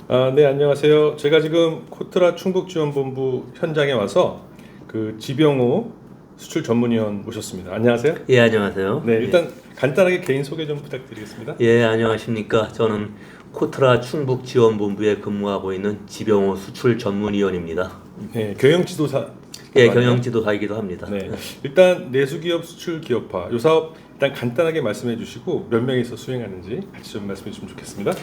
네, 안녕하세요. 제가 지금 코트라 충북지원본부 현장에 와서 그 지병호 수출 전문위원 모셨습니다. 안녕하세요. 예, 안녕하세요. 네, 일단 간단하게 개인 소개 좀 부탁드리겠습니다. 예, 안녕하십니까. 저는 코트라 충북지원본부에 근무하고 있는 지병호 수출 전문위원입니다. 네, 경영지도사. 예, 경영지도사이기도 합니다. 네, 일단 내수기업 수출 기업화 이 사업 일단 간단하게 말씀해 주시고 몇 명이서 수행하는지 같이 좀 말씀해 주시면 좋겠습니다.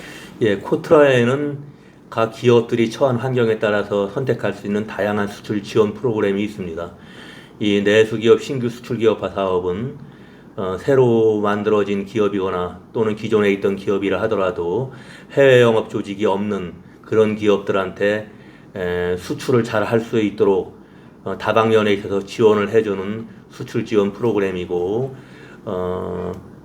예, 코트라에는 각 기업들이 처한 환경에 따라서 선택할 수 있는 다양한 수출 지원 프로그램이 있습니다. 이 내수기업 신규 수출 기업화 사업은 새로 만들어진 기업이거나 또는 기존에 있던 기업이라 하더라도 해외 영업 조직이 없는 그런 기업들한테 수출을 잘 할 수 있도록 다방면에 있어서 지원을 해주는 수출 지원 프로그램이고,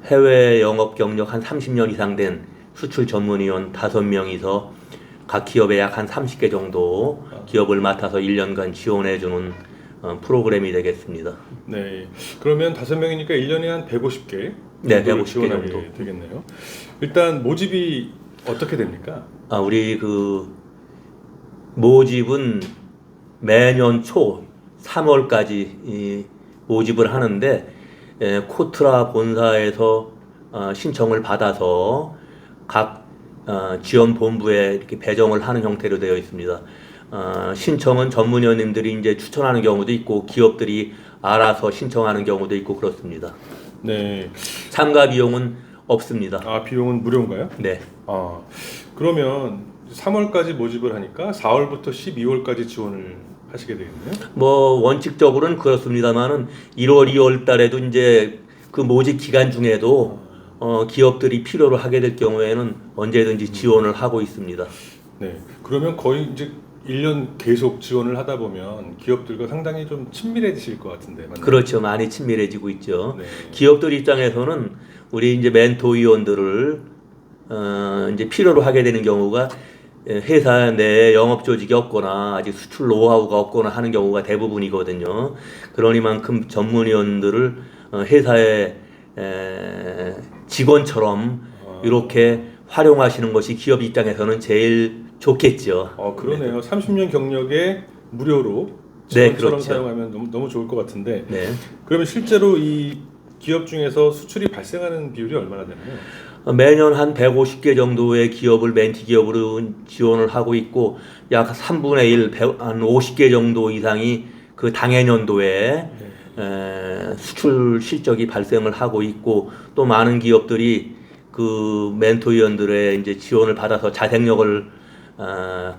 해외 영업 경력 한 30년 이상 된 수출 전문위원 5명이서 각 기업에 약 한 30개 정도 기업을 맡아서 1년간 지원해주는 프로그램이 되겠습니다. 네, 그러면 5명이니까 1년에 한 150개 네, 150개 지원하게 정도 되겠네요. 일단 모집이 어떻게 됩니까? 우리 그 모집은 매년 초 3월까지 모집을 하는데, 코트라 본사에서 신청을 받아서 각 지원 본부에 이렇게 배정을 하는 형태로 되어 있습니다. 신청은 전문위원님들이 이제 추천하는 경우도 있고 기업들이 알아서 신청하는 경우도 있고 그렇습니다. 네. 참가 비용은 없습니다. 비용은 무료인가요? 네. 그러면 3월까지 모집을 하니까 4월부터 12월까지 지원을 하시게 되겠네요. 뭐 원칙적으로는 그렇습니다만은 1월, 2월 달에도 이제 그 모집 기간 중에도 기업들이 필요로 하게 될 경우에는 언제든지 지원을 하고 있습니다. 네. 그러면 거의 이제 1년 계속 지원을 하다 보면 기업들과 상당히 좀 친밀해지실 것 같은데, 맞나요? 그렇죠. 많이 친밀해지고 있죠. 네. 기업들 입장에서는 우리 이제 멘토위원들을 이제 필요로 하게 되는 경우가 회사 내에 영업 조직이 없거나 아직 수출 노하우가 없거나 하는 경우가 대부분이거든요. 그러니만큼 전문위원들을 회사의 직원처럼 이렇게 활용하시는 것이 기업 입장에서는 제일 좋겠죠. 그러네요. 30년 경력에 무료로 네, 지원처럼 그렇죠. 사용하면 너무 좋을 것 같은데. 네. 그러면 실제로 이 기업 중에서 수출이 발생하는 비율이 얼마나 되나요? 매년 한 150개 정도의 기업을 멘티 기업으로 지원을 하고 있고, 약 3분의 1, 한 50개 정도 이상이 그 당해년도에 수출 실적이 발생을 하고 있고, 또 많은 기업들이 그 멘토위원들의 이제 지원을 받아서 자생력을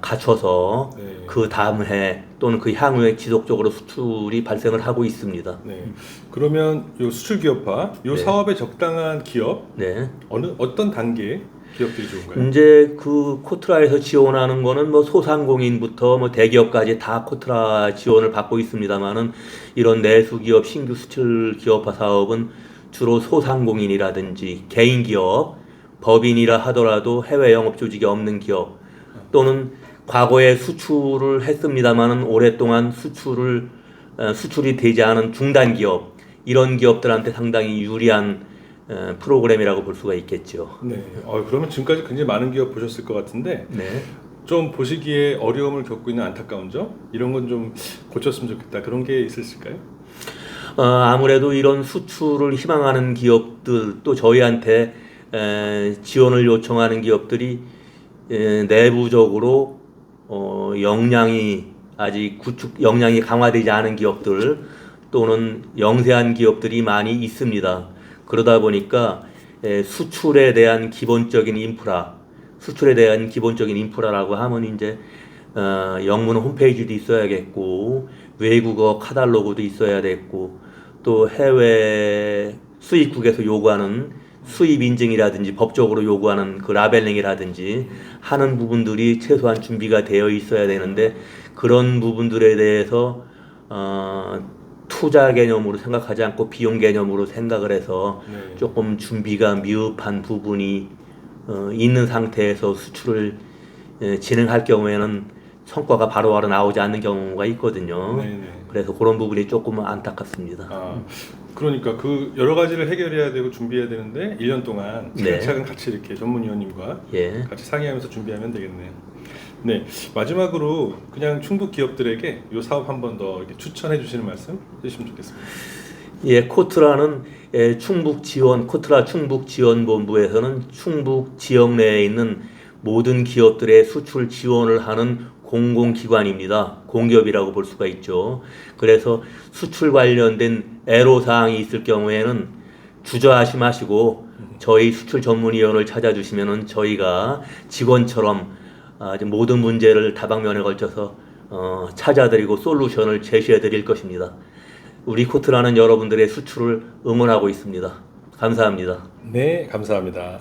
갖춰서 네. 그 다음 해 또는 그 향후에 지속적으로 수출이 발생을 하고 있습니다. 네. 그러면 요 수출 기업화, 요 네. 사업에 적당한 기업 네. 어떤 단계의 기업들이 좋은가요? 이제 그 코트라에서 지원하는 거는 뭐 소상공인부터 뭐 대기업까지 다 코트라 지원을 받고 있습니다만은, 이런 내수기업 신규 수출 기업화 사업은 주로 소상공인이라든지 개인 기업, 법인이라 하더라도 해외 영업 조직이 없는 기업, 또는 과거에 수출을 했습니다만은 오랫동안 수출이 되지 않은 중단 기업, 이런 기업들한테 상당히 유리한 프로그램이라고 볼 수가 있겠죠. 네. 그러면 지금까지 굉장히 많은 기업 보셨을 것 같은데, 네. 좀 보시기에 어려움을 겪고 있는 안타까운 점, 이런 건 좀 고쳤으면 좋겠다, 그런 게 있으실까요? 아무래도 이런 수출을 희망하는 기업들, 또 저희한테 지원을 요청하는 기업들이 내부적으로 역량이 강화되지 않은 기업들 또는 영세한 기업들이 많이 있습니다. 그러다 보니까 수출에 대한 기본적인 인프라라고 하면 이제 영문 홈페이지도 있어야겠고, 외국어 카탈로그도 있어야 됐고, 또 해외 수입국에서 요구하는 수입 인증이라든지 법적으로 요구하는 그 라벨링이라든지 하는 부분들이 최소한 준비가 되어 있어야 되는데, 그런 부분들에 대해서 투자 개념으로 생각하지 않고 비용 개념으로 생각을 해서 네. 조금 준비가 미흡한 부분이 있는 상태에서 수출을 진행할 경우에는 성과가 바로바로 나오지 않는 경우가 있거든요. 네네. 그래서 그런 부분이 조금 안타깝습니다. 그러니까 그 여러 가지를 해결해야 되고 준비해야 되는데 1년 동안 네. 차근차근 같이 이렇게 전문위원님과 예. 같이 상의하면서 준비하면 되겠네요. 네, 마지막으로 그냥 충북 기업들에게 이 사업 한 번 더 이렇게 추천해 주시는 말씀 해주시면 좋겠습니다. 예, 코트라는 충북 지원 코트라 충북 지원본부에서는 충북 지역 내에 있는 모든 기업들의 수출 지원을 하는 공공기관입니다. 공기업이라고 볼 수가 있죠. 그래서 수출 관련된 애로사항이 있을 경우에는 주저하지 마시고 저희 수출 전문위원을 찾아주시면은 저희가 직원처럼 모든 문제를 다방면에 걸쳐서 찾아드리고 솔루션을 제시해 드릴 것입니다. 우리 코트라는 여러분들의 수출을 응원하고 있습니다. 감사합니다. 네, 감사합니다.